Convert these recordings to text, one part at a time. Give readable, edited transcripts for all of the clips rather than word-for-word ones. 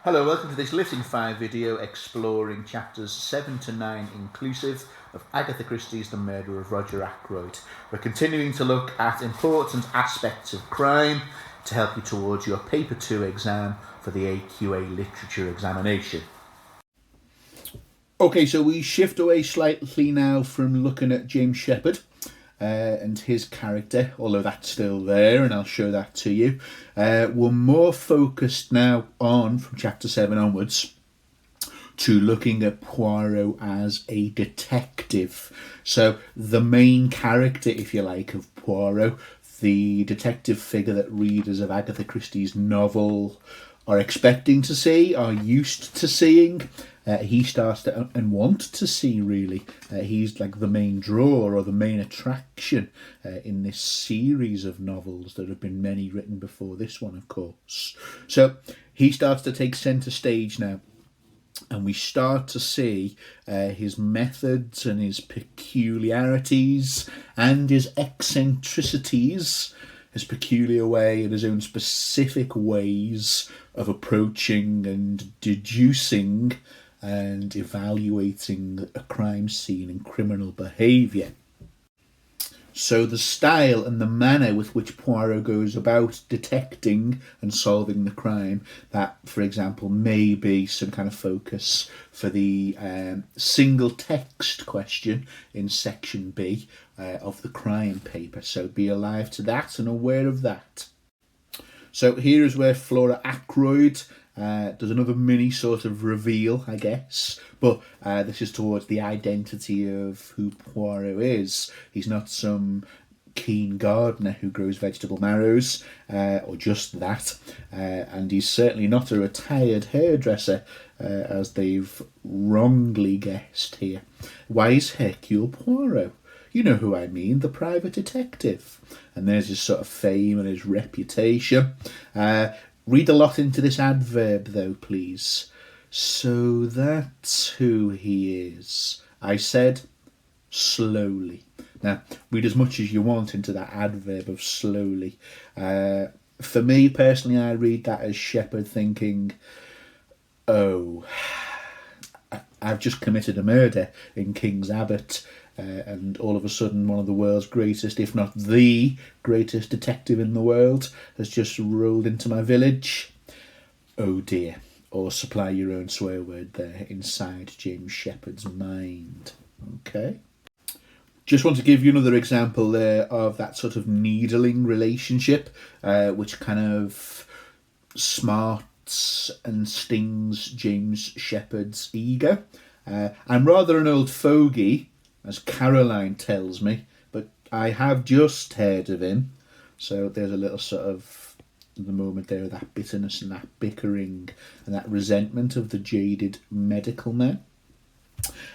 Hello, welcome to this Lifting 5 video exploring chapters 7 to 9 inclusive of Agatha Christie's The Murder of Roger Ackroyd. We're continuing to look at important aspects of crime to help you towards your Paper 2 exam for the AQA Literature examination. Okay, so we shift away slightly now from looking at James Sheppard and his character, although that's still there, and I'll show that to you. We're more focused now on, from chapter 7 onwards, to looking at Poirot as a detective. So the main character, if you like, of Poirot, the detective figure that readers of Agatha Christie's novel are expecting to see, are used to seeing, he starts to and want to see, really. He's like the main draw or the main attraction in this series of novels. There have been many written before this one, of course. So he starts to take centre stage now, and we start to see his methods and his peculiarities and his eccentricities, his peculiar way and his own specific ways of approaching and deducing and evaluating a crime scene and criminal behaviour. So the style and the manner with which Poirot goes about detecting and solving the crime, that, for example, may be some kind of focus for the single text question in section B of the crime paper. So be alive to that and aware of that. So here is where Flora Ackroyd does another mini sort of reveal, I guess, but this is towards the identity of who Poirot is. He's not some keen gardener who grows vegetable marrows, or just that, and he's certainly not a retired hairdresser, as they've wrongly guessed here. Why is Hercule Poirot? You know who I mean, the private detective. And there's his sort of fame and his reputation. Read a lot into this adverb, though, please. So that's who he is. I said slowly. Now, read as much as you want into that adverb of slowly. For me, personally, I read that as Sheppard thinking, oh, I've just committed a murder in King's Abbot, and all of a sudden one of the world's greatest, if not the greatest detective in the world has just rolled into my village. Oh dear. Or supply your own swear word there inside James Sheppard's mind. Okay. Just want to give you another example there of that sort of needling relationship, which kind of smarts and stings James Sheppard's ego. I'm rather an old fogey, as Caroline tells me, but I have just heard of him. So there's a little sort of the moment there of that bitterness and that bickering and that resentment of the jaded medical man.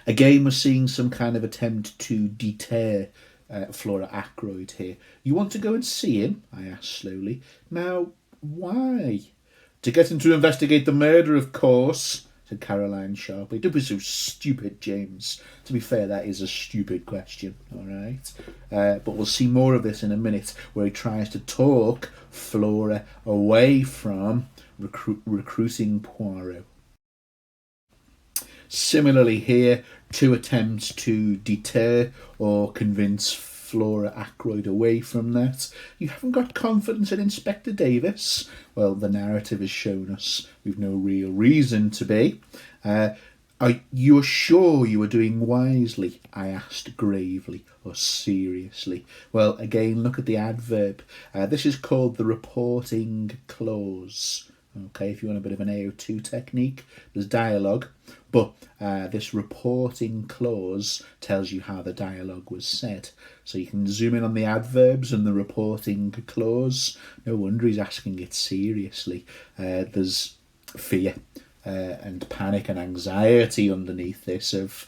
Again, we're seeing some kind of attempt to deter Flora Ackroyd here. You want to go and see him? I asked slowly. Now, why? To get him to investigate the murder, of course, said Caroline sharply. Don't be so stupid, James. To be fair, that is a stupid question, all right? But we'll see more of this in a minute, where he tries to talk Flora away from recruiting Poirot. Similarly here, two attempts to deter or convince Flora Ackroyd away from that. You haven't got confidence in Inspector Davis? Well, the narrative has shown us we've no real reason to be. Are you sure you were doing wisely? I asked gravely or seriously. Well, again, look at the adverb. This is called the reporting clause. Okay, if you want a bit of an AO2 technique, there's dialogue, but this reporting clause tells you how the dialogue was said. So you can zoom in on the adverbs and the reporting clause. No wonder he's asking it seriously. There's fear and panic and anxiety underneath this of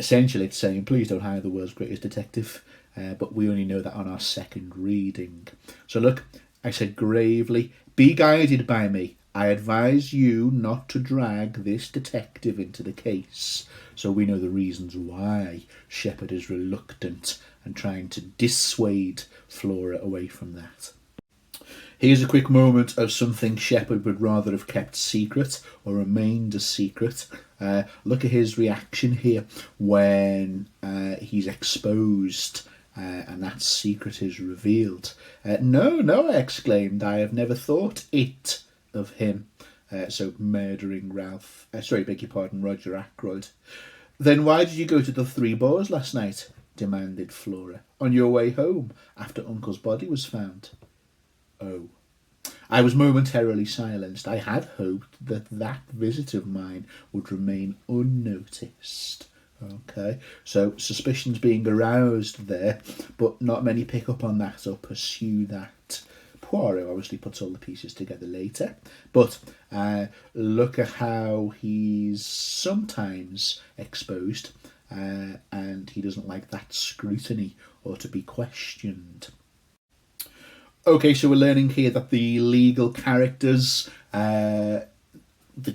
essentially it's saying, please don't hire the world's greatest detective, but we only know that on our second reading. So look, I said gravely, be guided by me. I advise you not to drag this detective into the case. So we know the reasons why Sheppard is reluctant and trying to dissuade Flora away from that. Here's a quick moment of something Shepherd would rather have kept secret or remained a secret. Look at his reaction here when he's exposed and that secret is revealed. No, no, I exclaimed, I have never thought it of him. So murdering beg your pardon, Roger Ackroyd. Then why did you go to the Three Boars last night? Demanded Flora. On your way home, after Uncle's body was found. Oh. I was momentarily silenced. I had hoped that visit of mine would remain unnoticed. Okay, so suspicions being aroused there, but not many pick up on that or pursue that. Poirot obviously puts all the pieces together later, but look at how he's sometimes exposed and he doesn't like that scrutiny or to be questioned. Okay, so we're learning here that the legal characters, the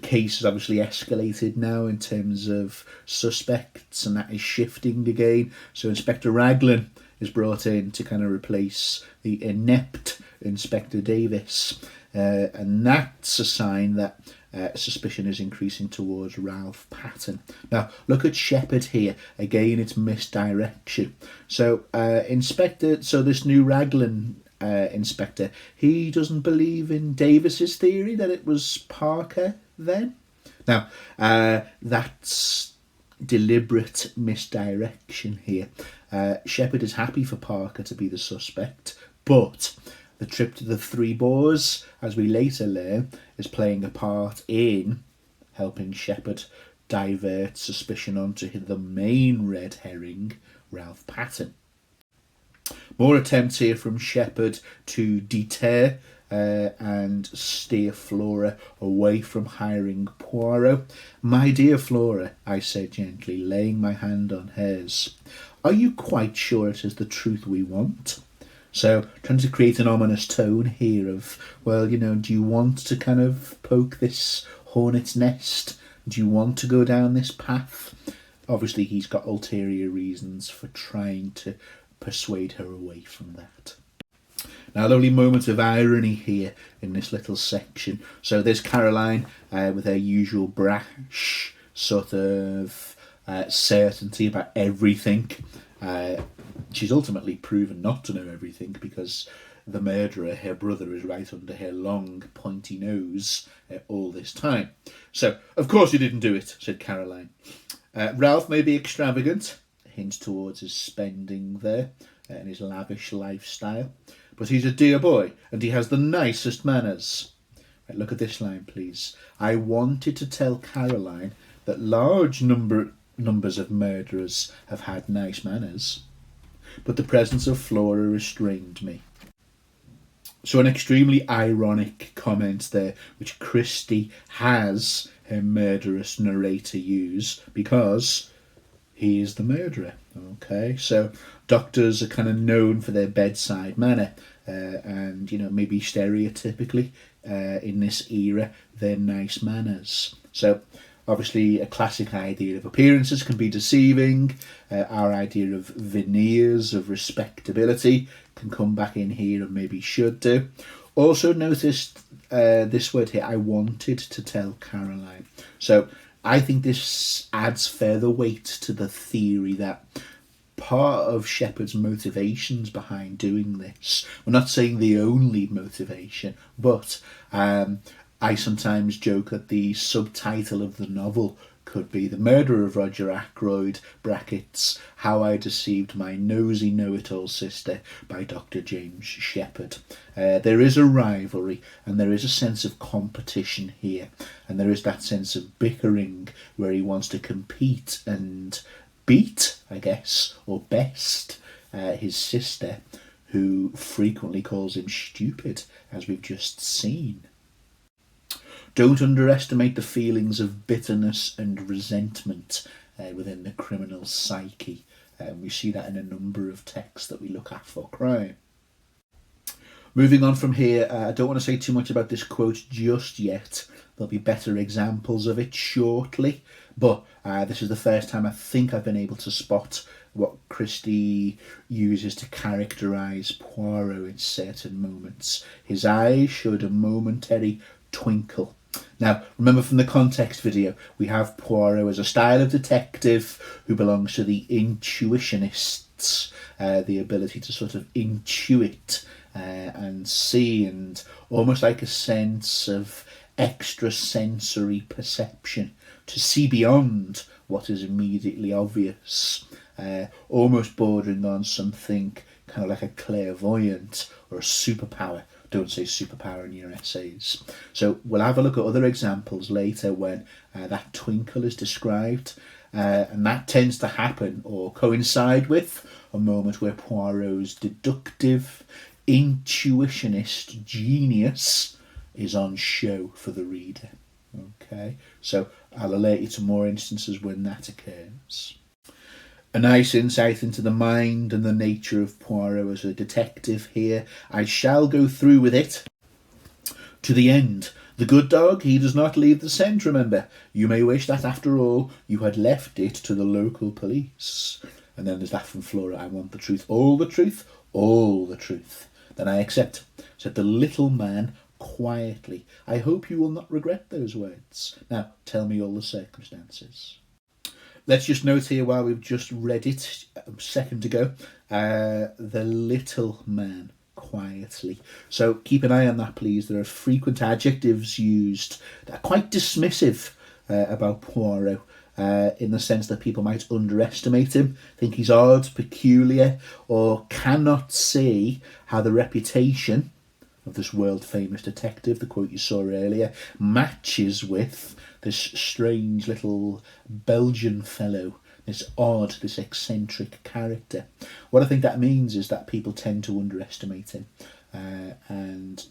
case has obviously escalated now in terms of suspects, and that is shifting again. So Inspector Raglan is brought in to kind of replace the inept Inspector Davis, and that's a sign that suspicion is increasing towards Ralph Patton. Now, look at Shepherd here. Again, it's misdirection. So this new Raglan inspector, he doesn't believe in Davis's theory that it was Parker then. Now, that's deliberate misdirection here. Shepherd is happy for Parker to be the suspect, but the trip to the Three Boars, as we later learn, is playing a part in helping Shepherd divert suspicion onto the main red herring, Ralph Patton. More attempts here from Shepherd to deter and steer Flora away from hiring Poirot. My dear Flora, I said gently, laying my hand on hers, are you quite sure it is the truth we want? So, trying to create an ominous tone here of, well, do you want to kind of poke this hornet's nest? Do you want to go down this path? Obviously, he's got ulterior reasons for trying to persuade her away from that. Now, a lovely moment of irony here in this little section. So there's Caroline with her usual brash sort of certainty about everything. She's ultimately proven not to know everything because the murderer, her brother, is right under her long, pointy nose all this time. So, of course you didn't do it, said Caroline. Ralph may be extravagant, hint towards his spending there and his lavish lifestyle, but he's a dear boy and he has the nicest manners. Right, look at this line, please. I wanted to tell Caroline that large numbers of murderers have had nice manners, but the presence of Flora restrained me. So an extremely ironic comment there, which Christie has her murderous narrator use because he is the murderer. Okay, so doctors are kind of known for their bedside manner, and maybe stereotypically in this era, their nice manners. So obviously, a classic idea of appearances can be deceiving. Our idea of veneers of respectability can come back in here and maybe should do. Also notice this word here, I wanted to tell Caroline. So I think this adds further weight to the theory that part of Shepherd's motivations behind doing this, we're not saying the only motivation, but I sometimes joke that the subtitle of the novel could be The Murder of Roger Ackroyd, brackets, How I Deceived My Nosy Know-It-All Sister by Dr. James Shepherd. There is a rivalry and there is a sense of competition here, and there is that sense of bickering where he wants to compete and beat, I guess, or best his sister, who frequently calls him stupid, as we've just seen. Don't underestimate the feelings of bitterness and resentment within the criminal psyche. We see that in a number of texts that we look at for crime. Moving on from here, I don't want to say too much about this quote just yet. There'll be better examples of it shortly, but this is the first time I think I've been able to spot what Christie uses to characterise Poirot in certain moments. His eyes showed a momentary twinkle. Now, remember from the context video, we have Poirot as a style of detective who belongs to the intuitionists, the ability to sort of intuit and see, and almost like a sense of extrasensory perception, to see beyond what is immediately obvious, almost bordering on something kind of like a clairvoyant or a superpower. Don't say superpower in your essays. So we'll have a look at other examples later when that twinkle is described, and that tends to happen or coincide with a moment where Poirot's deductive, intuitionist genius is on show for the reader. Okay, so I'll alert you to more instances when that occurs. A nice insight into the mind and the nature of Poirot as a detective here. I shall go through with it to the end. The good dog, he does not leave the scent, remember. You may wish that, after all, you had left it to the local police. And then there's that from Flora. I want the truth, all the truth, all the truth. Then I accept, said the little man quietly. I hope you will not regret those words. Now, tell me all the circumstances. Let's just note here, while we've just read it a second ago, the little man quietly. So keep an eye on that, please. There are frequent adjectives used that are quite dismissive about Poirot, in the sense that people might underestimate him, think he's odd, peculiar, or cannot see how the reputation of this world-famous detective, the quote you saw earlier, matches with this strange little Belgian fellow, this odd, this eccentric character. What I think that means is that people tend to underestimate him, and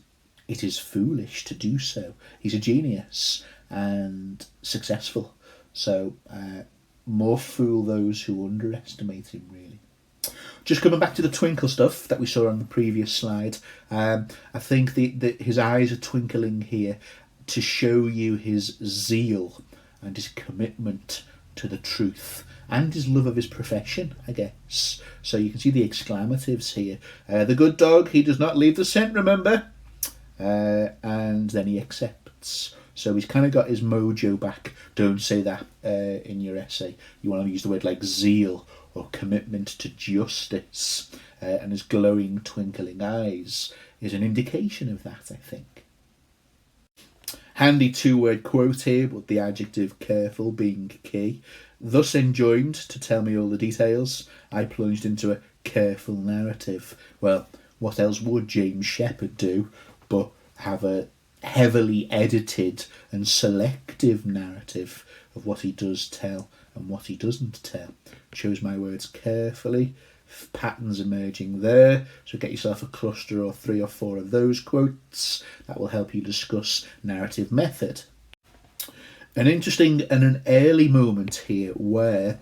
it is foolish to do so. He's a genius and successful, so more fool those who underestimate him, really. Just coming back to the twinkle stuff that we saw on the previous slide, I think his eyes are twinkling here to show you his zeal and his commitment to the truth and his love of his profession, I guess. So you can see the exclamatives here. The good dog, he does not leave the scent, remember? And then he accepts. So he's kind of got his mojo back. Don't say that in your essay. You want to use the word like zeal or commitment to justice. And his glowing, twinkling eyes is an indication of that, I think. Handy two-word quote here, with the adjective careful being key. Thus enjoined to tell me all the details, I plunged into a careful narrative. Well, what else would James Shepherd do but have a heavily edited and selective narrative of what he does tell and what he doesn't tell? Chose my words carefully, patterns emerging there, so get yourself a cluster or 3 or 4 of those quotes. That will help you discuss narrative method. An interesting and an early moment here where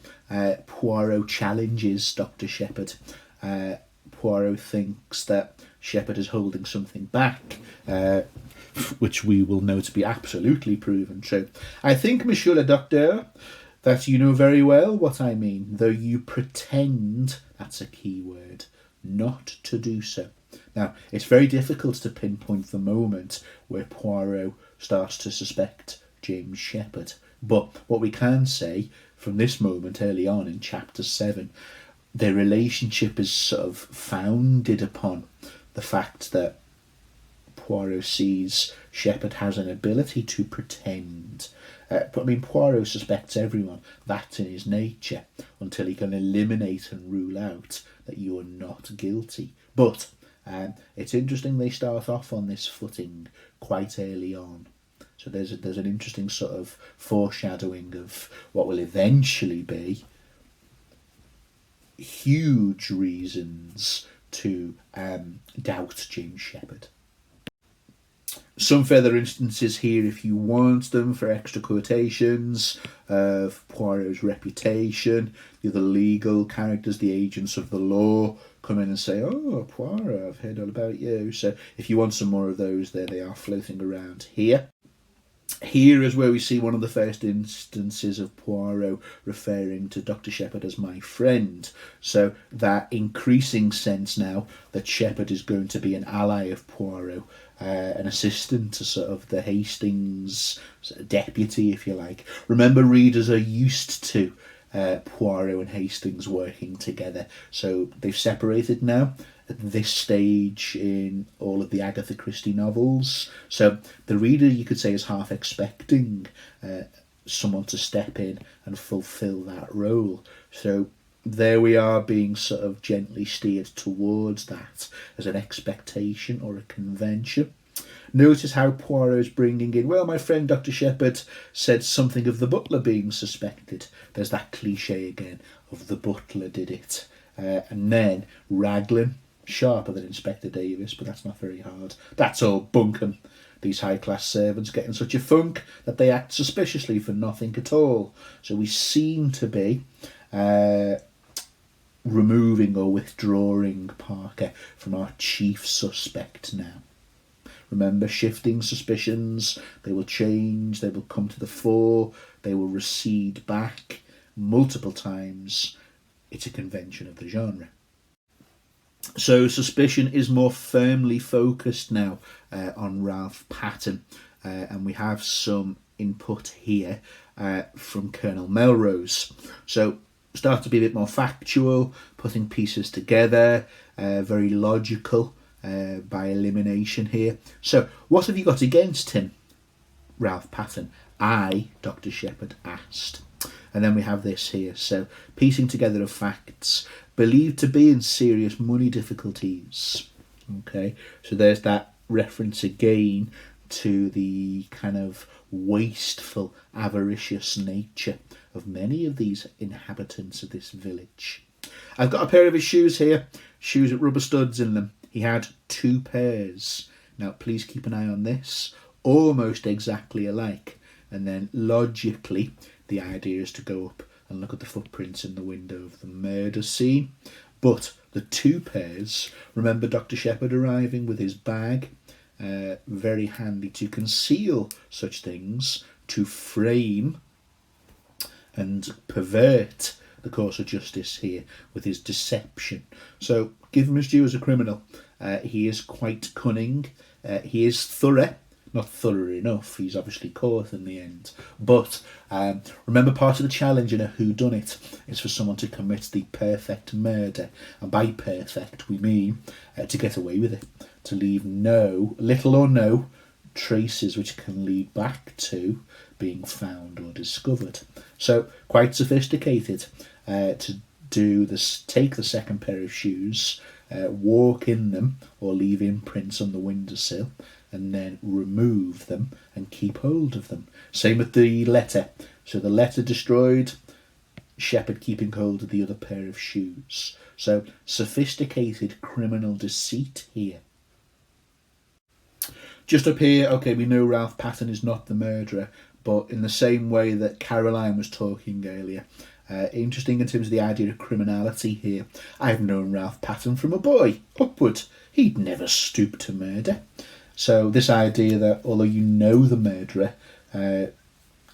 Poirot challenges Dr. Shepherd. Poirot thinks that Shepherd is holding something back, which we will know to be absolutely proven true. I think, Monsieur le Docteur, that you know very well what I mean, though you pretend, that's a key word, not to do so. Now, it's very difficult to pinpoint the moment where Poirot starts to suspect James Shepherd. But what we can say from this moment early on in chapter 7, their relationship is sort of founded upon the fact that Poirot sees Shepherd has an ability to pretend. But I mean, Poirot suspects everyone. That's in his nature, until he can eliminate and rule out that you are not guilty. But it's interesting they start off on this footing quite early on. So there's an interesting sort of foreshadowing of what will eventually be huge reasons to doubt James Shepherd. Some further instances here, if you want them, for extra quotations of Poirot's reputation. The other legal characters, the agents of the law, come in and say, "Oh, Poirot, I've heard all about you." So if you want some more of those, there they are floating around here. Here is where we see one of the first instances of Poirot referring to Dr. Shepherd as my friend. So that increasing sense now that Shepherd is going to be an ally of Poirot, an assistant to sort of the Hastings sort of deputy, if you like. Remember, readers are used to Poirot and Hastings working together. So they've separated now at this stage in all of the Agatha Christie novels. So the reader, you could say, is half expecting someone to step in and fulfill that role. So there we are, being sort of gently steered towards that as an expectation or a convention. Notice how Poirot is bringing in, well, my friend Dr. Shepherd said something of the butler being suspected. There's that cliche again of the butler did it. And then Raglan, sharper than Inspector Davis, but that's not very hard. That's all bunkum. These high-class servants get in such a funk that they act suspiciously for nothing at all. So we seem to be removing or withdrawing Parker from our chief suspect now. Remember, shifting suspicions, they will change, they will come to the fore, they will recede back multiple times. It's a convention of the genre. So suspicion is more firmly focused now on Ralph Patten, and we have some input here from Colonel Melrose. So start to be a bit more factual, putting pieces together, very logical by elimination here. So what have you got against him, Ralph Patten? I, Dr. Shepherd, asked. And then we have this here. So piecing together of facts, believed to be in serious money difficulties. Okay, so there's that reference again to the kind of wasteful, avaricious nature of many of these inhabitants of this village. I've got a pair of his shoes here, shoes with rubber studs in them. He had 2 pairs. Now please keep an eye on this, almost exactly alike. And then logically, the idea is to go up and look at the footprints in the window of the murder scene. But the 2 pairs, remember Dr. Shepherd arriving with his bag, very handy to conceal such things, to frame and pervert the course of justice here with his deception. So give him his due as a criminal. He is quite cunning. He is thorough. Not thorough enough, he's obviously caught in the end. But remember, part of the challenge in a whodunit is for someone to commit the perfect murder. And by perfect, we mean to get away with it. To leave little or no, traces which can lead back to being found or discovered. So, quite sophisticated to do this, take the second pair of shoes, walk in them or leave imprints on the windowsill, and then remove them and keep hold of them. Same with the letter. So the letter destroyed, Shepherd keeping hold of the other pair of shoes. So sophisticated criminal deceit here. Just up here, okay, we know Ralph Patten is not the murderer, but in the same way that Caroline was talking earlier, interesting in terms of the idea of criminality here. I've known Ralph Patten from a boy, upward. He'd never stoop to murder. So this idea that although you know the murderer and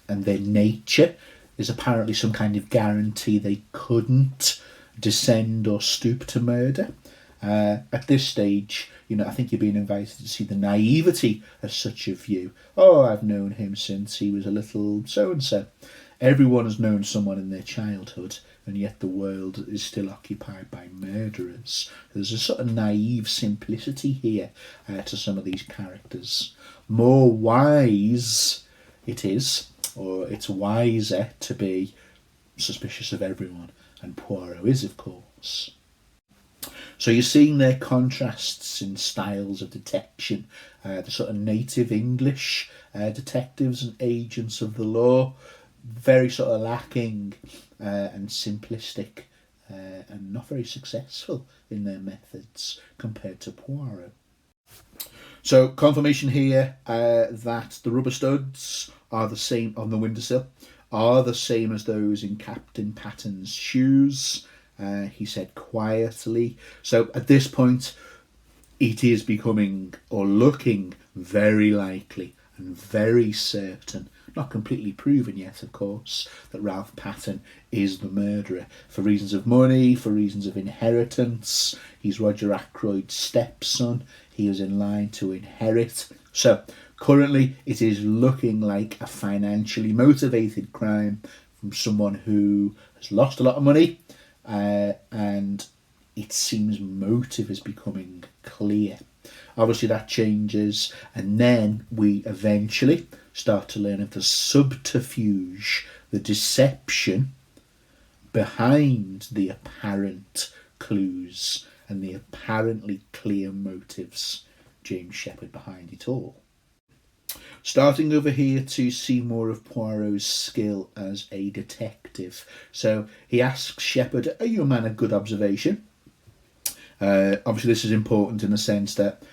their nature is apparently some kind of guarantee they couldn't descend or stoop to murder. At this stage, I think you're being invited to see the naivety of such a view. Oh, I've known him since he was a little so-and-so. Everyone has known someone in their childhood, and yet the world is still occupied by murderers. There's a sort of naive simplicity here to some of these characters. More wise it is, or it's wiser to be suspicious of everyone, and Poirot is, of course. So you're seeing their contrasts in styles of detection, the sort of native English detectives and agents of the law, very sort of lacking and simplistic and not very successful in their methods compared to Poirot. So confirmation here that the rubber studs are the same on the windowsill, are the same as those in Captain Patton's shoes, he said quietly. So at this point, it is becoming or looking very likely and very certain, not completely proven yet, of course, that Ralph Patton is the murderer. For reasons of money, for reasons of inheritance. He's Roger Ackroyd's stepson. He is in line to inherit. So currently it is looking like a financially motivated crime from someone who has lost a lot of money, and it seems motive is becoming clear. Obviously that changes, and then we eventually start to learn of the subterfuge, the deception behind the apparent clues and the apparently clear motives. James Shepherd behind it all. Starting over here to see more of Poirot's skill as a detective. So he asks Shepherd, are you a man of good observation? Obviously this is important in the sense that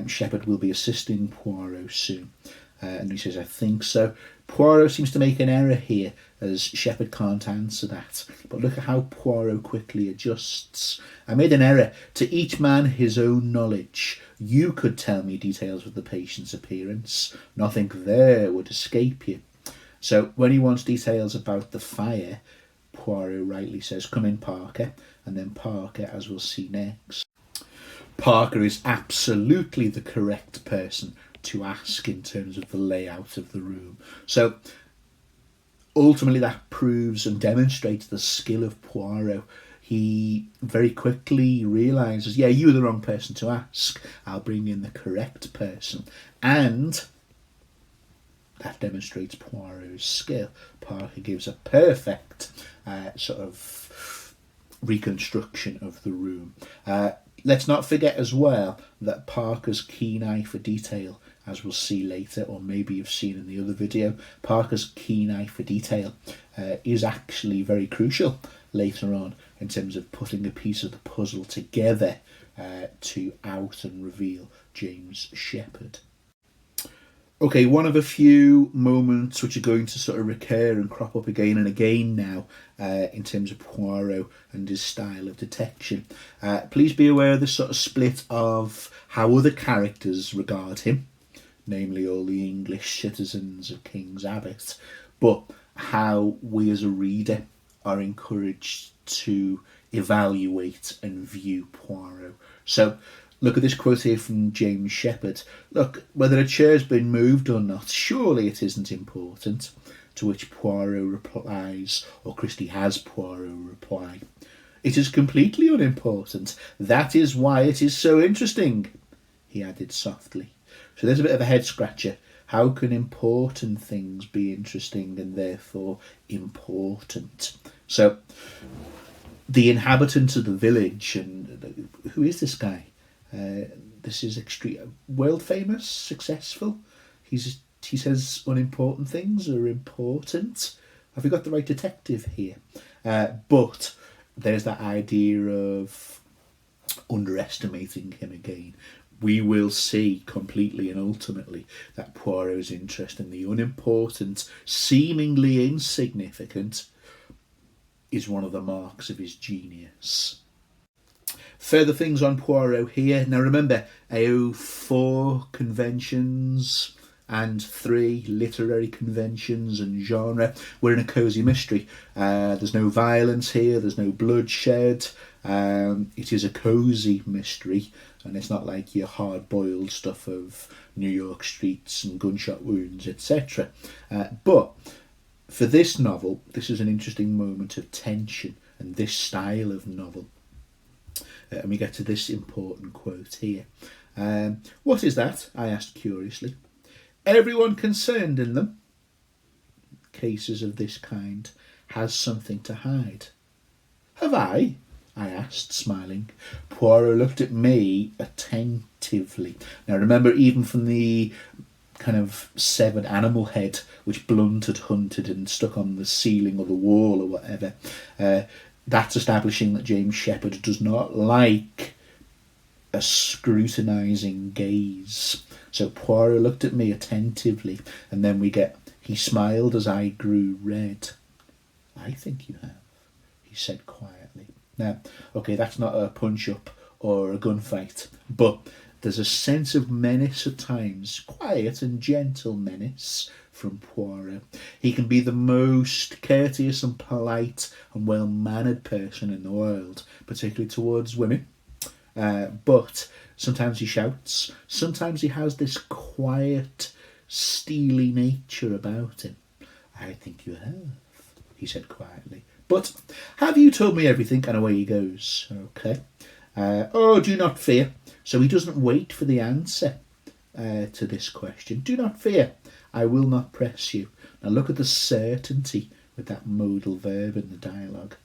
Shepherd will be assisting Poirot soon. And he says, I think so. Poirot seems to make an error here, as Shepherd can't answer that. But look at how Poirot quickly adjusts. I made an error. To each man his own knowledge. You could tell me details of the patient's appearance. Nothing there would escape you. So when he wants details about the fire, Poirot rightly says, come in, Parker. And then Parker, as we'll see next. Parker is absolutely the correct person to ask in terms of the layout of the room. So ultimately that proves and demonstrates the skill of Poirot. He very quickly realises, yeah, you were the wrong person to ask. I'll bring in the correct person. And that demonstrates Poirot's skill. Parker gives a perfect sort of reconstruction of the room. Let's not forget as well that Parker's keen eye for detail, as we'll see later, or maybe you've seen in the other video, Parker's keen eye for detail is actually very crucial later on in terms of putting a piece of the puzzle together to out and reveal James Shepherd. Okay, one of a few moments which are going to sort of recur and crop up again and again now in terms of Poirot and his style of detection. Please be aware of the sort of split of how other characters regard him, namely all the English citizens of King's Abbot, but how we as a reader are encouraged to evaluate and view Poirot. So look at this quote here from James Shepherd. Look, whether a chair's been moved or not, surely it isn't important. To which Poirot replies, or Christie has Poirot reply, it is completely unimportant. That is why it is so interesting, he added softly. So there's a bit of a head scratcher. How can important things be interesting and therefore important? So the inhabitants of the village, and who is this guy? This is extreme, world famous, successful. He says unimportant things are important. Have we got the right detective here? But there's that idea of underestimating him again. We will see completely and ultimately that Poirot's interest in the unimportant, seemingly insignificant, is one of the marks of his genius. Further things on Poirot here. Now remember, AO 4 conventions and 3 literary conventions and genre. We're in a cosy mystery. There's no violence here, there's no bloodshed. It is a cosy mystery, and it's not like your hard-boiled stuff of New York streets and gunshot wounds, etc. But for this novel, this is an interesting moment of tension and this style of novel. And we get to this important quote here. What is that? I asked curiously. Everyone concerned in them, cases of this kind, has something to hide. Have I asked, smiling. Poirot looked at me attentively. Now remember, even from the kind of severed animal head which Blunt had hunted and stuck on the ceiling or the wall or whatever, that's establishing that James Shepherd does not like a scrutinising gaze. So Poirot looked at me attentively, and then we get, he smiled as I grew red. I think you have, he said quietly. Now, okay, that's not a punch-up or a gunfight, but there's a sense of menace at times, quiet and gentle menace from Poirot. He can be the most courteous and polite and well-mannered person in the world, particularly towards women. But sometimes he shouts, sometimes he has this quiet, steely nature about him. I think you have, he said quietly. But have you told me everything? And away he goes. Okay. Oh, do not fear. So he doesn't wait for the answer to this question. Do not fear. I will not press you. Now look at the certainty with that modal verb in the dialogue.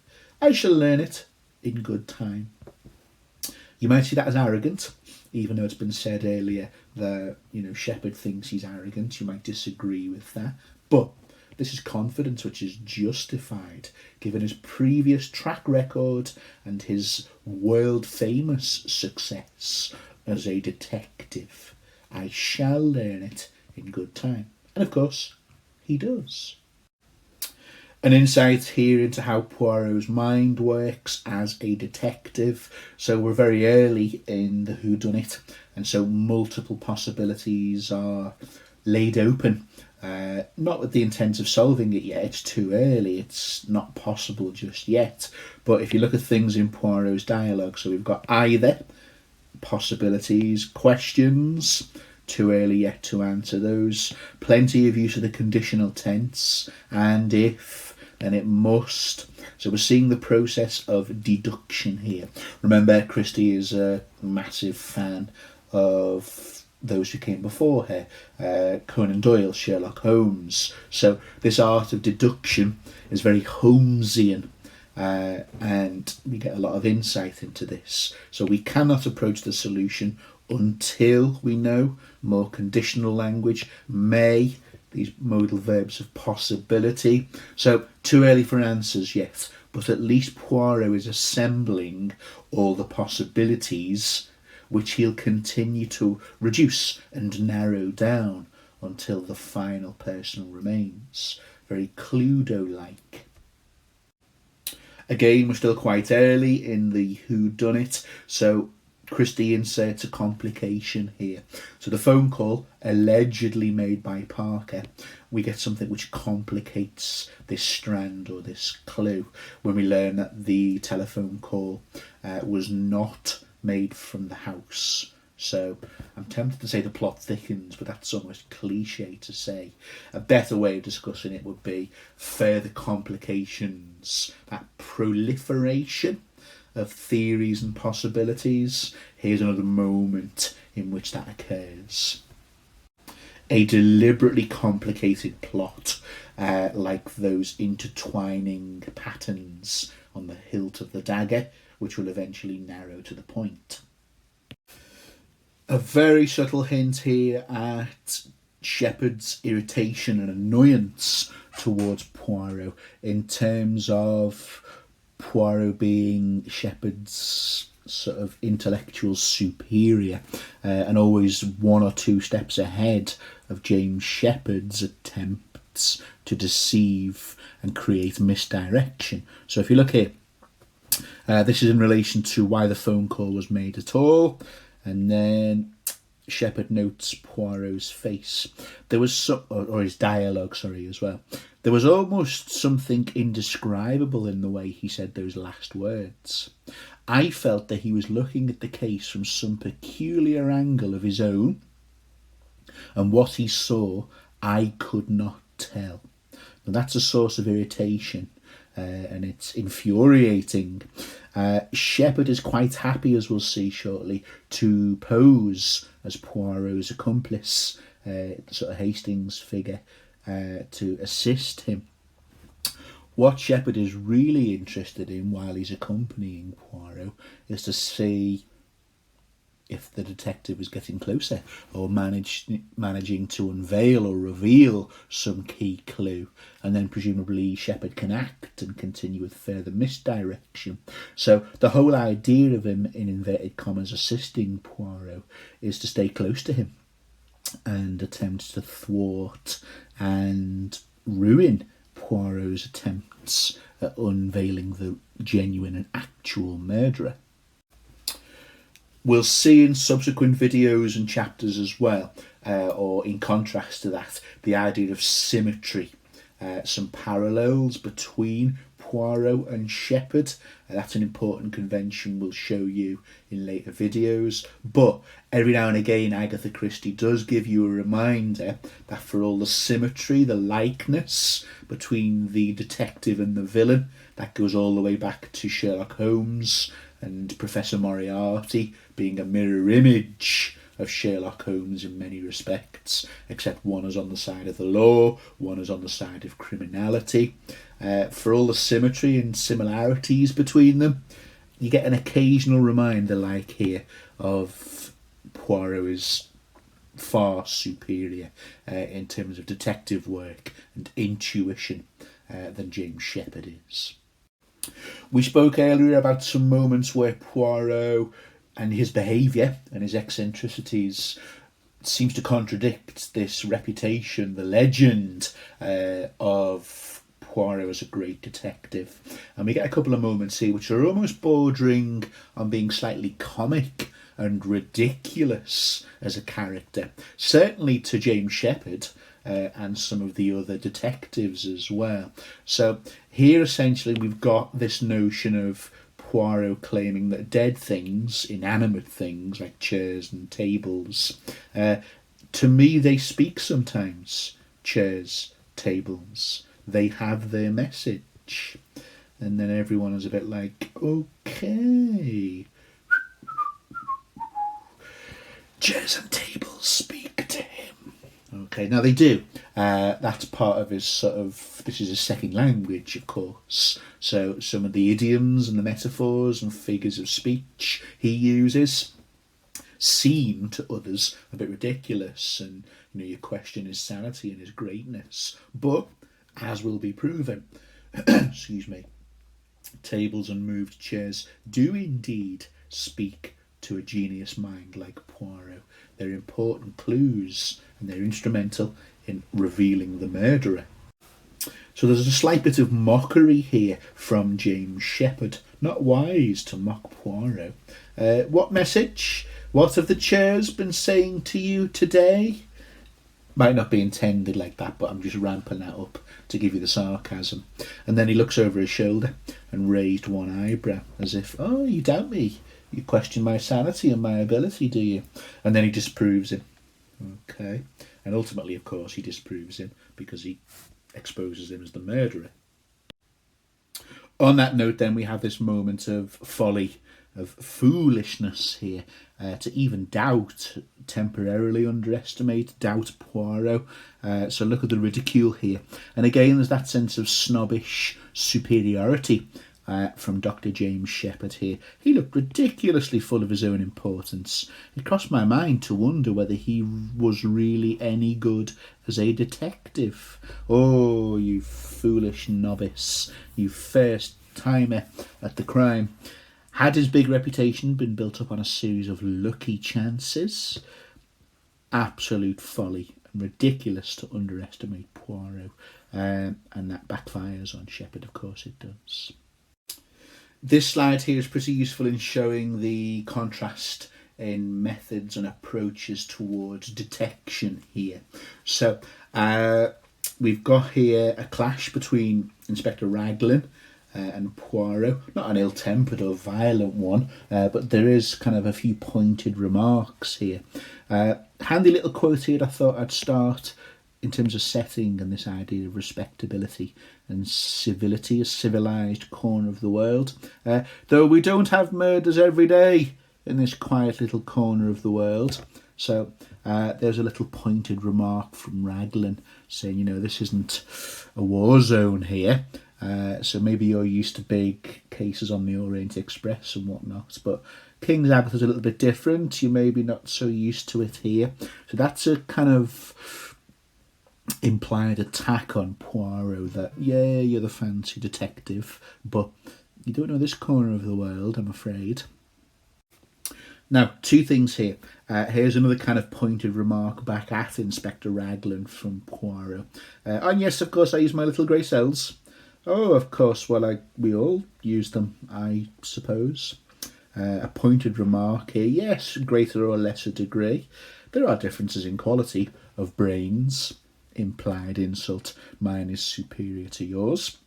I shall learn it in good time. You might see that as arrogant, even though it's been said earlier that, Shepherd thinks he's arrogant. You might disagree with that. But this is confidence which is justified, given his previous track record and his world-famous success as a detective. I shall learn it in good time. And of course, he does. An insight here into how Poirot's mind works as a detective. So we're very early in the whodunit, and so multiple possibilities are laid open. Not with the intent of solving it yet, it's too early, it's not possible just yet. But if you look at things in Poirot's dialogue, so we've got either, possibilities, questions, too early yet to answer those, plenty of use of the conditional tense, and if, then it must. So we're seeing the process of deduction here. Remember, Christie is a massive fan of those who came before her, Conan Doyle, Sherlock Holmes. So this art of deduction is very Holmesian, and we get a lot of insight into this. So we cannot approach the solution until we know more conditional language, may, these modal verbs of possibility. So too early for answers yet, but at least Poirot is assembling all the possibilities which he'll continue to reduce and narrow down until the final person remains. Very Cluedo-like. Again, we're still quite early in the whodunit, so Christie inserts a complication here. So the phone call, allegedly made by Parker, we get something which complicates this strand or this clue when we learn that the telephone call was not made from the house. So I'm tempted to say the plot thickens, but that's almost cliche to say. A better way of discussing it would be further complications, that proliferation of theories and possibilities. Here's another moment in which that occurs. A deliberately complicated plot, like those intertwining patterns on the hilt of the dagger, which will eventually narrow to the point. A very subtle hint here at Shepherd's irritation and annoyance towards Poirot in terms of Poirot being Shepherd's sort of intellectual superior, and always one or two steps ahead of James Shepherd's attempts to deceive and create misdirection. So if you look here, this is in relation to why the phone call was made at all, and then Shepherd notes Poirot's face. There was some, or his dialogue, sorry, as well. There was almost something indescribable in the way he said those last words. I felt that he was looking at the case from some peculiar angle of his own, and what he saw, I could not tell. Now that's a source of irritation, and it's infuriating. Shepherd is quite happy, as we'll see shortly, to pose as Poirot's accomplice, sort of Hastings figure, to assist him. What Shepherd is really interested in while he's accompanying Poirot is to see if the detective is getting closer or managing to unveil or reveal some key clue, and then presumably Shepherd can act and continue with further misdirection. So the whole idea of him, in inverted commas, assisting Poirot is to stay close to him and attempt to thwart and ruin Poirot's attempts at unveiling the genuine and actual murderer. We'll see in subsequent videos and chapters as well, or in contrast to that, the idea of symmetry, some parallels between Poirot and Shepherd. That's an important convention we'll show you in later videos. But every now and again, Agatha Christie does give you a reminder that for all the symmetry, the likeness between the detective and the villain, that goes all the way back to Sherlock Holmes and Professor Moriarty being a mirror image of Sherlock Holmes in many respects, except one is on the side of the law, one is on the side of criminality. For all the symmetry and similarities between them, you get an occasional reminder, like here, of Poirot is far superior in terms of detective work and intuition than James Shepherd is. We spoke earlier about some moments where Poirot and his behaviour and his eccentricities seems to contradict this reputation, the legend of Poirot as a great detective. And we get a couple of moments here which are almost bordering on being slightly comic and ridiculous as a character, certainly to James Shepherd and some of the other detectives as well. So here essentially we've got this notion of Poirot claiming that dead things, inanimate things like chairs and tables, to me they speak sometimes. Chairs, tables, they have their message. And then everyone is a bit like, okay, chairs and tables speak to him. Okay, now they do. That's part of his this is his second language, of course. So some of the idioms and the metaphors and figures of speech he uses seem to others a bit ridiculous, and you question his sanity and his greatness. But, as will be proven, excuse me, tables and moved chairs do indeed speak to a genius mind like Poirot. They're important clues and they're instrumental in revealing the murderer. So there's a slight bit of mockery here from James Shepherd. Not wise to mock Poirot. What message? What have the chairs been saying to you today? Might not be intended like that, but I'm just ramping that up to give you the sarcasm. And then he looks over his shoulder and raised one eyebrow as if, oh, you doubt me? You question my sanity and my ability, do you? And then he disproves him. Okay. And ultimately, of course, he disproves him because he exposes him as the murderer. On that note, then, we have this moment of folly, of foolishness here, to even temporarily doubt Poirot. So look at the ridicule here. And again, there's that sense of snobbish superiority from Dr. James Shepherd here. He looked ridiculously full of his own importance. It crossed my mind to wonder whether he was really any good as a detective. Oh, you foolish novice, you first timer at the crime. Had his big reputation been built up on a series of lucky chances? Absolute folly and ridiculous to underestimate Poirot. And that backfires on Shepherd, of course it does. This slide here is pretty useful in showing the contrast in methods and approaches towards detection here. So we've got here a clash between Inspector Raglan and Poirot. Not an ill-tempered or violent one, but there is kind of a few pointed remarks here. Handy little quote here I thought I'd start in terms of setting and this idea of respectability and civility, a civilised corner of the world. Though we don't have murders every day in this quiet little corner of the world. So there's a little pointed remark from Raglan saying, this isn't a war zone here. So maybe you're used to big cases on the Orient Express and whatnot, but King's Agatha's a little bit different. You're maybe not so used to it here. So that's a kind of implied attack on Poirot that, yeah, you're the fancy detective, but you don't know this corner of the world, I'm afraid. Now, two things here. Here's another kind of pointed remark back at Inspector Raglan from Poirot. And yes, of course, I use my little grey cells. Oh, of course, well, we all use them, I suppose. A pointed remark here. Yes, greater or lesser degree. There are differences in quality of brains. Implied insult. Mine is superior to yours.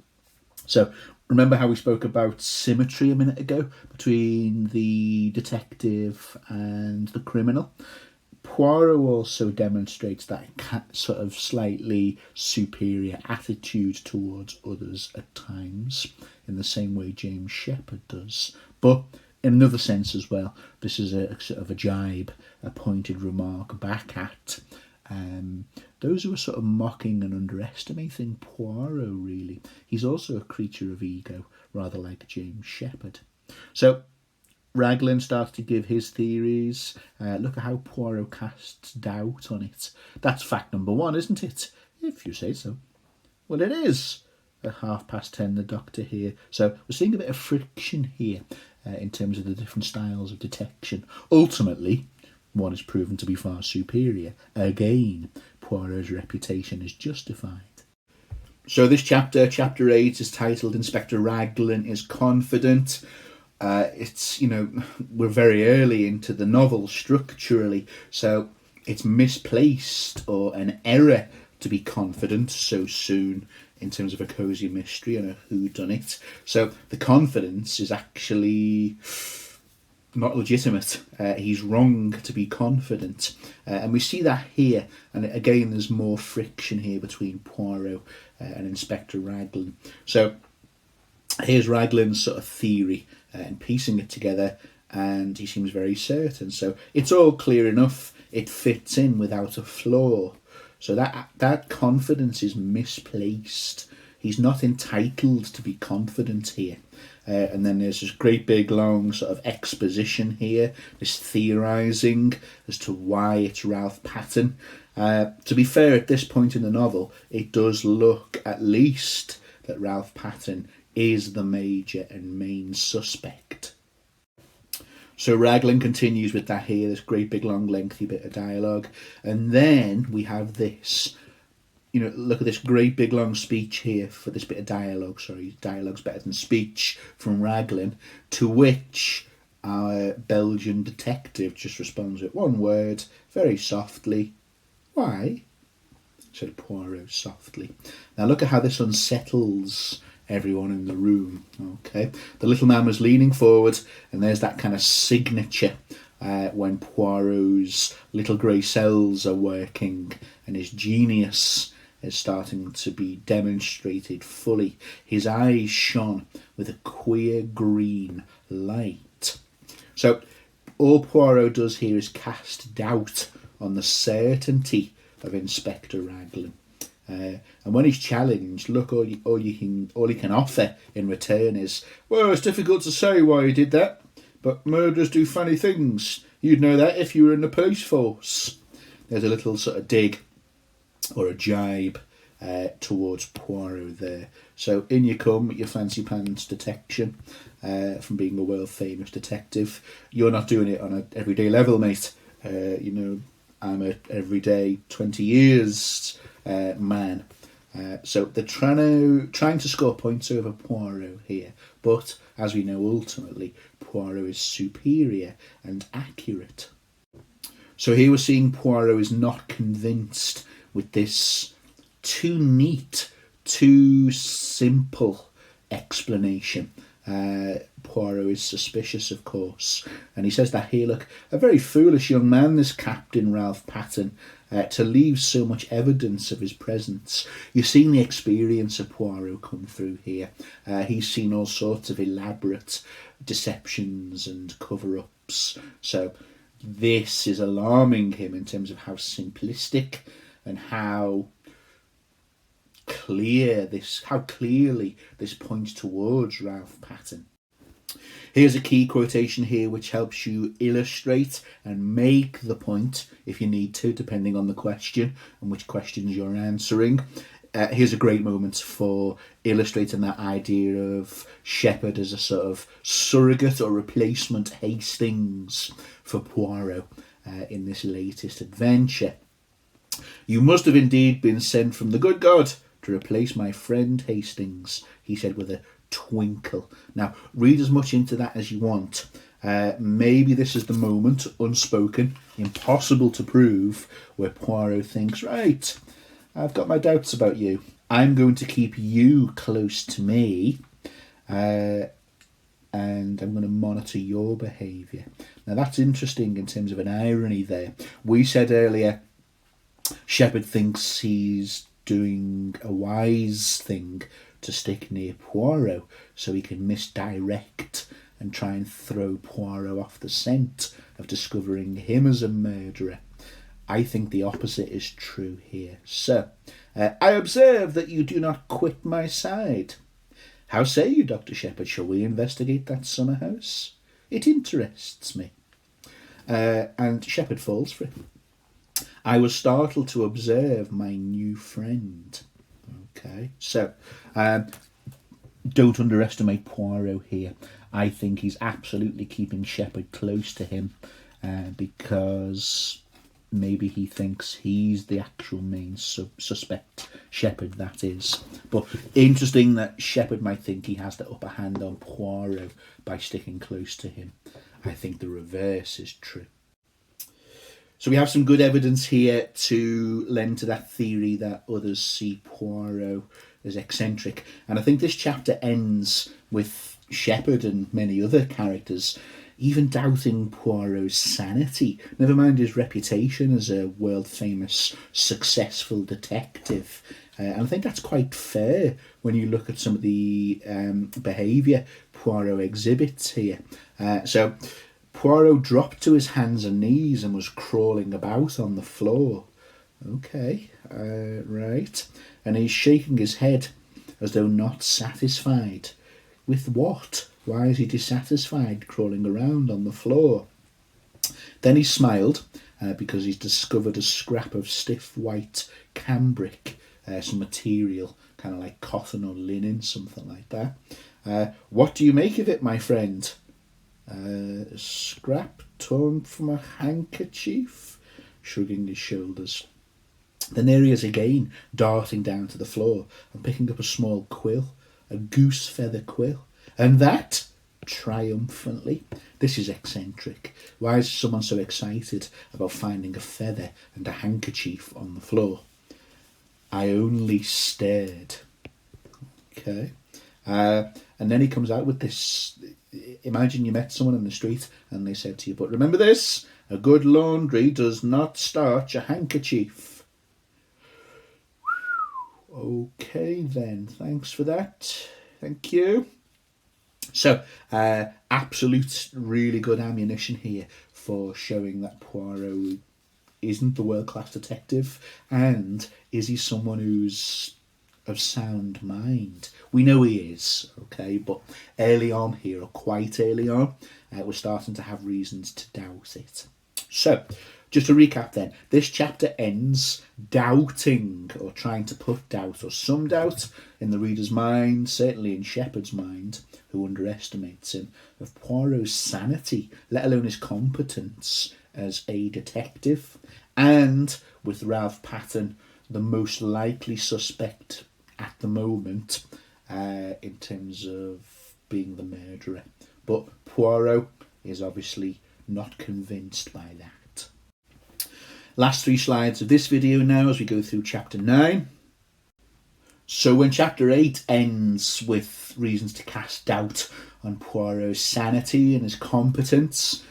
So, remember how we spoke about symmetry a minute ago between the detective and the criminal? Poirot also demonstrates that sort of slightly superior attitude towards others at times, in the same way James Shepherd does. But in another sense as well, this is a sort of a jibe, a pointed remark back at those who are sort of mocking and underestimating Poirot, really. He's also a creature of ego, rather like James Shepherd. So Raglan starts to give his theories. Look at how Poirot casts doubt on it. That's fact number one, isn't it? If you say so. Well, it is. At 10:30, the Doctor here. So we're seeing a bit of friction here in terms of the different styles of detection. Ultimately, one is proven to be far superior. Again, Poirot's reputation is justified. So this chapter, chapter 8, is titled Inspector Raglan is Confident. It's, we're very early into the novel structurally, so it's misplaced or an error to be confident so soon in terms of a cosy mystery and a whodunit. So the confidence is actually not legitimate. He's wrong to be confident. And we see that here. And again, there's more friction here between Poirot and Inspector Raglan. So here's Raglan's sort of theory and piecing it together. And he seems very certain. So it's all clear enough. It fits in without a flaw. So that confidence is misplaced. He's not entitled to be confident here. And then there's this great big long sort of exposition here, this theorising as to why it's Ralph Patten. To be fair, at this point in the novel, it does look at least that Ralph Patten is the major and main suspect. So Raglan continues with that here, this great big long lengthy bit of dialogue. And then we have this. Look at this great big long speech here for this bit of dialogue. Sorry, dialogue's better than speech from Raglan, to which our Belgian detective just responds with one word, very softly. Why? Said Poirot softly. Now look at how this unsettles everyone in the room. Okay, the little man was leaning forward, and there's that kind of signature when Poirot's little grey cells are working and his genius is starting to be demonstrated fully. His eyes shone with a queer green light. So all Poirot does here is cast doubt on the certainty of Inspector Raglan. And when he's challenged, look, all he can offer in return is, well, it's difficult to say why he did that, but murderers do funny things. You'd know that if you were in the police force. There's a little sort of dig or a jibe towards Poirot there. So in you come with your fancy pants detection from being a world famous detective. You're not doing it on an everyday level, mate. I'm a everyday 20 years man. So they're trying to score points over Poirot here, but as we know, ultimately Poirot is superior and accurate. So here we're seeing Poirot is not convinced with this too neat, too simple explanation. Poirot is suspicious, of course, and he says that here, look, a very foolish young man, this Captain Ralph Patten, to leave so much evidence of his presence. You've seen the experience of Poirot come through here. He's seen all sorts of elaborate deceptions and cover-ups, so this is alarming him in terms of how simplistic and how clearly this points towards Ralph Patten. Here's a key quotation here which helps you illustrate and make the point if you need to, depending on the question and which questions you're answering. Here's a great moment for illustrating that idea of Shepherd as a sort of surrogate or replacement Hastings for Poirot in this latest adventure. "You must have indeed been sent from the good God to replace my friend Hastings," he said with a twinkle. Now, read as much into that as you want. Maybe this is the moment, unspoken, impossible to prove, where Poirot thinks, right, I've got my doubts about you. I'm going to keep you close to me, and I'm going to monitor your behaviour. Now, that's interesting in terms of an irony there. We said earlier, Shepherd thinks he's doing a wise thing to stick near Poirot so he can misdirect and try and throw Poirot off the scent of discovering him as a murderer. I think the opposite is true here. "Sir, I observe that you do not quit my side. How say you, Dr. Shepherd, shall we investigate that summer house? It interests me." And Shepherd falls for it. "I was startled to observe my new friend." Okay, so don't underestimate Poirot here. I think he's absolutely keeping Shepherd close to him because maybe he thinks he's the actual main suspect, Shepherd, that is. But interesting that Shepherd might think he has the upper hand on Poirot by sticking close to him. I think the reverse is true. So we have some good evidence here to lend to that theory that others see Poirot as eccentric. And I think this chapter ends with Shepherd and many other characters even doubting Poirot's sanity, never mind his reputation as a world-famous, successful detective. And I think that's quite fair when you look at some of the behaviour Poirot exhibits here. So Poirot dropped to his hands and knees and was crawling about on the floor. Okay, right. And he's shaking his head as though not satisfied. With what? Why is he dissatisfied, crawling around on the floor? Then he smiled because he's discovered a scrap of stiff white cambric, some material, kind of like cotton or linen, something like that. "What do you make of it, my friend?" "A scrap torn from a handkerchief," shrugging his shoulders. Then there he is again, darting down to the floor and picking up a small quill, a goose feather quill. "And that?" triumphantly. This is eccentric. Why is someone so excited about finding a feather and a handkerchief on the floor? "I only stared." Okay. And then he comes out with this. Imagine you met someone in the street and they said to you, "But remember this, a good laundry does not starch a handkerchief." Okay then, thanks for that. Thank you. So, absolute really good ammunition here for showing that Poirot isn't the world-class detective, and is he someone who's of sound mind? We know he is, okay, but early on here, or quite early on, we're starting to have reasons to doubt it. So, just to recap then, this chapter ends doubting, or trying to put doubt, or some doubt, in the reader's mind, certainly in Shepherd's mind, who underestimates him, of Poirot's sanity, let alone his competence as a detective, and with Ralph Patton, the most likely suspect at the moment in terms of being the murderer. But Poirot is obviously not convinced by that. Last 3 slides of this video now as we go through chapter 9. So when chapter 8 ends with reasons to cast doubt on Poirot's sanity and his competence,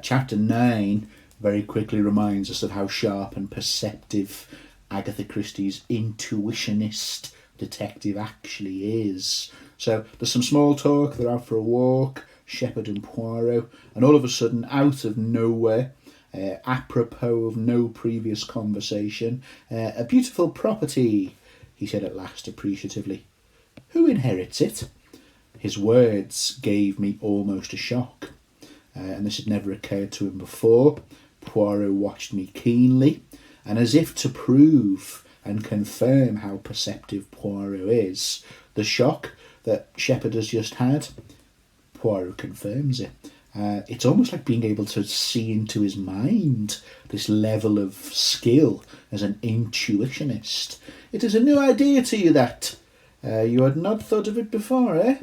chapter 9 very quickly reminds us of how sharp and perceptive Agatha Christie's intuitionist detective actually is. So there's some small talk, they're out for a walk, Shepherd and Poirot, and all of a sudden, out of nowhere, apropos of no previous conversation, "A beautiful property," he said at last appreciatively. "Who inherits it?" His words gave me almost a shock, and this had never occurred to him before. Poirot watched me keenly, and as if to prove and confirm how perceptive Poirot is, the shock that Shepherd has just had, Poirot confirms it. It's almost like being able to see into his mind, this level of skill as an intuitionist. It is a new idea to you that. You had not thought of it before, eh?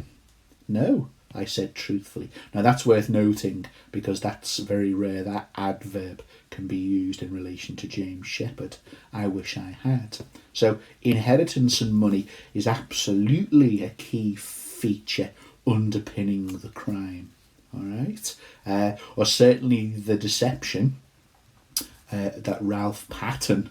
No, I said truthfully. Now that's worth noting, because that's very rare. That adverb can be used in relation to James Shepherd. I wish I had. So inheritance and money is absolutely a key feature underpinning the crime. All right, or certainly the deception that Ralph Patton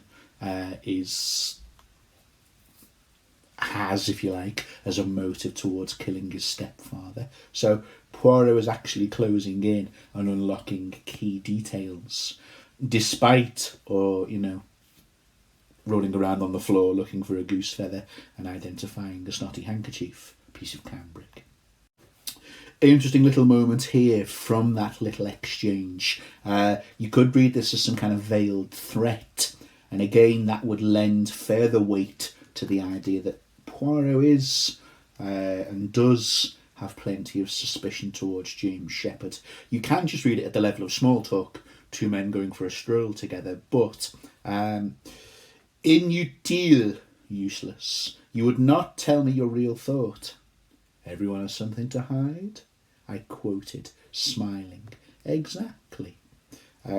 has, if you like, as a motive towards killing his stepfather. So Poirot is actually closing in and unlocking key details, despite, or rolling around on the floor looking for a goose feather and identifying a snotty handkerchief piece of cambric. Interesting little moment here from that little exchange. You could read this as some kind of veiled threat, and again that would lend further weight to the idea that Poirot is and does have plenty of suspicion towards James Shepherd. You can just read it at the level of small talk, two men going for a stroll together, but inutile, useless. You would not tell me your real thought. Everyone has something to hide, I quoted, smiling. Exactly.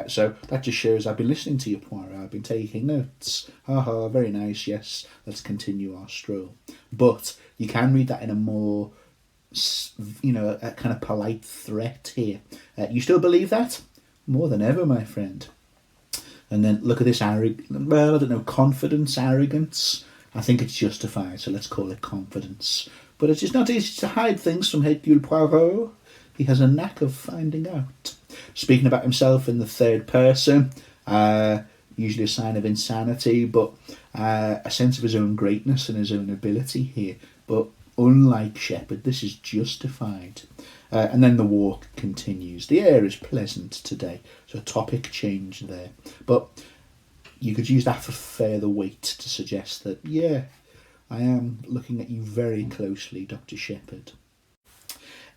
So that just shows I've been listening to you, Poirot. I've been taking notes. Ha ha, very nice, yes. Let's continue our stroll. But you can read that in a more, a kind of polite threat here. You still believe that? More than ever, my friend. And then look at this confidence, arrogance. I think it's justified, so let's call it confidence. But it is not easy to hide things from Hercule Poirot. He has a knack of finding out. Speaking about himself in the third person, usually a sign of insanity, but a sense of his own greatness and his own ability here. But unlike Shepherd, this is justified. And then the walk continues. The air is pleasant today, so topic change there. But you could use that for further weight to suggest that, yeah, I am looking at you very closely, Dr. Shepherd.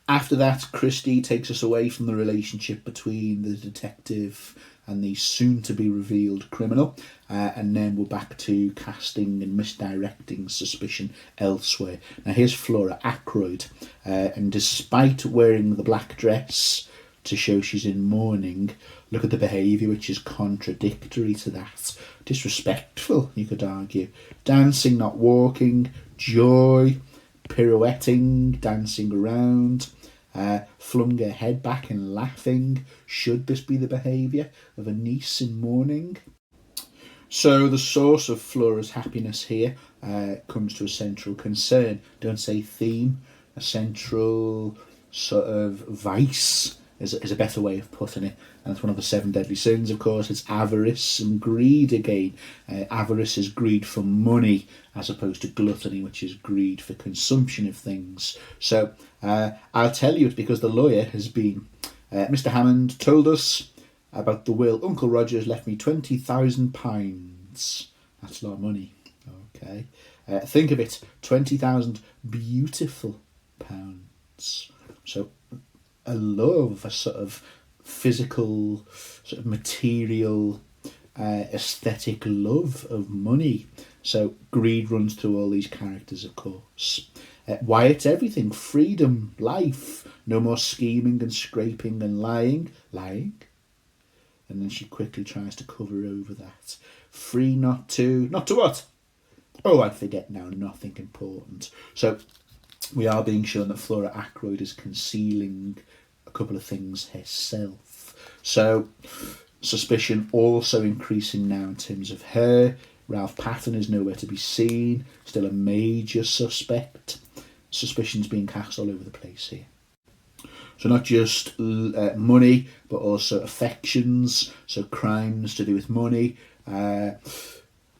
After that, Christie takes us away from the relationship between the detective and the soon-to-be-revealed criminal, and then we're back to casting and misdirecting suspicion elsewhere. Now here's Flora Ackroyd, and despite wearing the black dress to show she's in mourning, look at the behaviour which is contradictory to that. Disrespectful, you could argue. Dancing, not walking, joy, pirouetting, dancing around, flung her head back and laughing. Should this be the behaviour of a niece in mourning? So the source of Flora's happiness here comes to a central concern. Don't say theme, a central sort of vice is a better way of putting it. And it's one of the 7 deadly sins, of course. It's avarice and greed again. Avarice is greed for money, as opposed to gluttony, which is greed for consumption of things. So I'll tell you it's because the lawyer has been... Mr. Hammond told us about the will. Uncle Roger's left me £20,000. That's a lot of money. Okay. Think of it, 20,000 beautiful pounds. So a love, a sort of physical, sort of material, aesthetic love of money. So greed runs through all these characters, of course. Why it's everything: freedom, life, no more scheming and scraping and lying. And then she quickly tries to cover over that. Free not to what? Oh, I forget now, nothing important. So we are being shown that Flora Ackroyd is concealing a couple of things herself. So suspicion also increasing now in terms of her. Ralph Patton is nowhere to be seen, still a major suspect. Suspicion's being cast all over the place here. So not just money, but also affections, so crimes to do with money,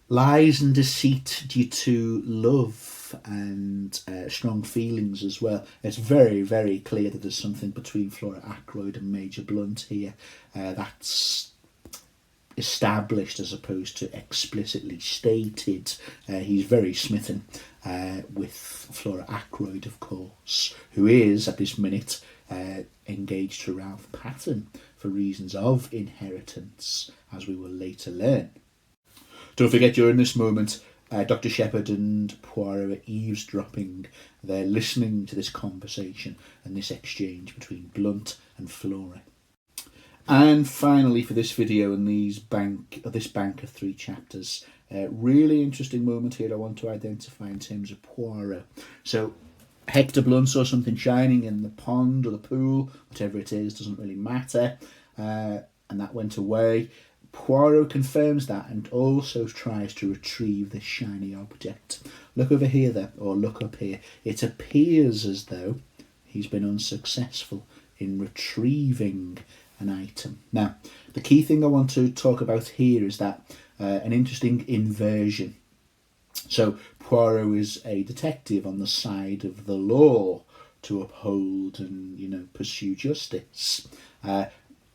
lies and deceit due to love. love and strong feelings as well. It's very, very clear that there's something between Flora Ackroyd and Major Blunt here that's established as opposed to explicitly stated. He's very smitten with Flora Ackroyd, of course, who is at this minute engaged to Ralph Patten for reasons of inheritance, as we will later learn. Don't forget, during this moment, Dr. Shepherd and Poirot are eavesdropping. They're listening to this conversation and this exchange between Blunt and Flora. And finally, for this video and this bank of 3 chapters, really interesting moment here I want to identify in terms of Poirot. So Hector Blunt saw something shining in the pond or the pool, whatever it is, doesn't really matter, and that went away. Poirot confirms that and also tries to retrieve this shiny object. Look over here there, or look up here. It appears as though he's been unsuccessful in retrieving an item. Now, the key thing I want to talk about here is that an interesting inversion. So Poirot is a detective on the side of the law to uphold and pursue justice.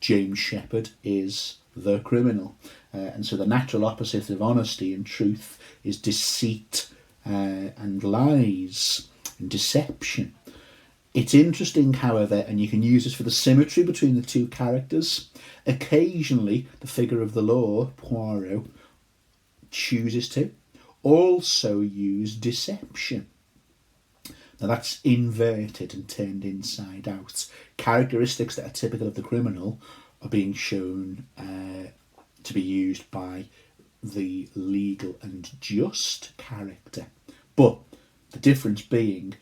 James Shepherd is the criminal, and so the natural opposite of honesty and truth is deceit and lies and deception. It's interesting, however, and you can use this for the symmetry between the two characters. Occasionally, the figure of the law, Poirot, chooses to also use deception. Now that's inverted and turned inside out. Characteristics that are typical of the criminal are being shown to be used by the legal and just character. But the difference being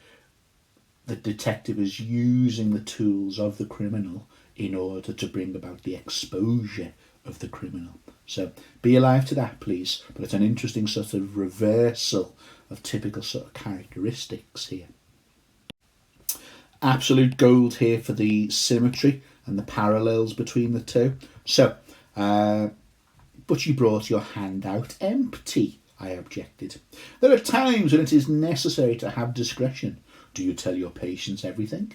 the detective is using the tools of the criminal in order to bring about the exposure of the criminal. So be alive to that, please. But it's an interesting sort of reversal of typical sort of characteristics here. Absolute gold here for the symmetry and the parallels between the two. So, but you brought your hand out empty, I objected. There are times when it is necessary to have discretion. Do you tell your patients everything?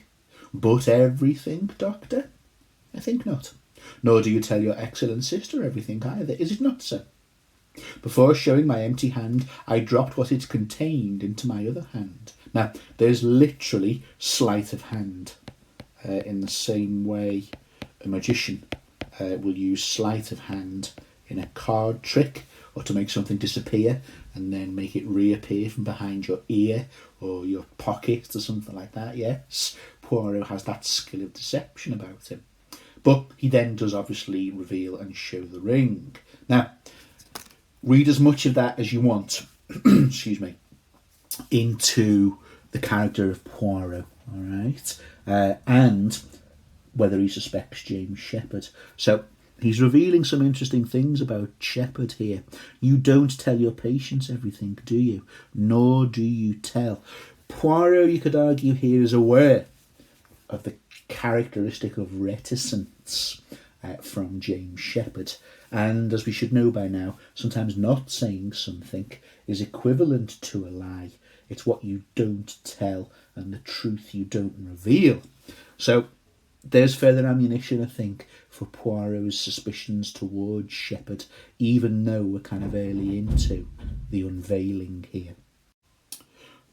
But everything, doctor? I think not. Nor do you tell your excellent sister everything either, is it not so? Before showing my empty hand, I dropped what it contained into my other hand. Now, there's literally sleight of hand. In the same way a magician will use sleight of hand in a card trick, or to make something disappear and then make it reappear from behind your ear or your pocket or something like that. Yes, Poirot has that skill of deception about him. But he then does obviously reveal and show the ring. Now, read as much of that as you want, excuse me, into the character of Poirot, all right? And whether he suspects James Shepherd. So he's revealing some interesting things about Shepherd here. You don't tell your patients everything, do you? Nor do you tell. Poirot, you could argue here, is aware of the characteristic of reticence from James Shepherd. And as we should know by now, sometimes not saying something is equivalent to a lie. It's what you don't tell and the truth you don't reveal. So there's further ammunition, I think, for Poirot's suspicions towards Shepherd, even though we're kind of early into the unveiling here.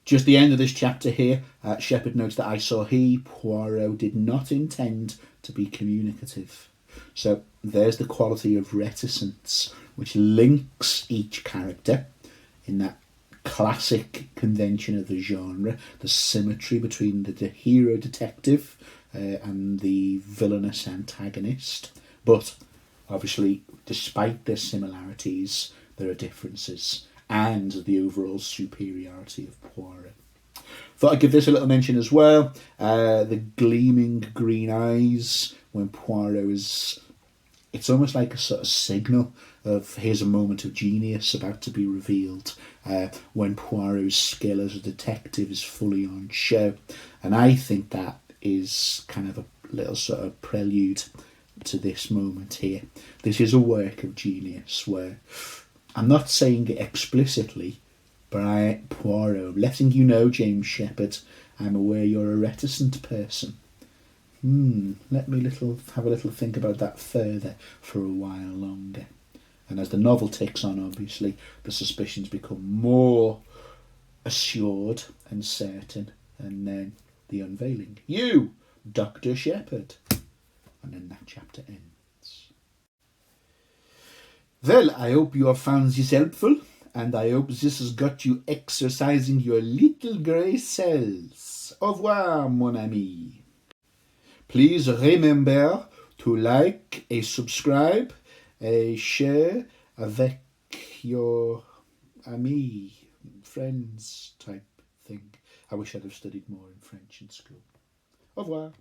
Just the end of this chapter here, Shepherd notes that I saw Poirot did not intend to be communicative. So there's the quality of reticence, which links each character in that classic convention of the genre, the symmetry between the hero detective and the villainous antagonist. But obviously, despite their similarities, there are differences, and the overall superiority of Poirot. Thought I'd give this a little mention as well. The gleaming green eyes when Poirot is... It's almost like a sort of signal of here's a moment of genius about to be revealed, when Poirot's skill as a detective is fully on show. And I think that is kind of a little sort of prelude to this moment here. This is a work of genius where I'm not saying it explicitly, Poirot, letting you know, James Shepherd, I'm aware you're a reticent person. Let me have a little think about that further for a while longer. And as the novel ticks on, obviously, the suspicions become more assured and certain, and then the unveiling. You, Dr. Shepherd. And then that chapter ends. Well, I hope you have found this helpful, and I hope this has got you exercising your little grey cells. Au revoir, mon ami. Please remember to like and subscribe and share avec your amis, friends type thing. I wish I'd have studied more in French in school. Au revoir.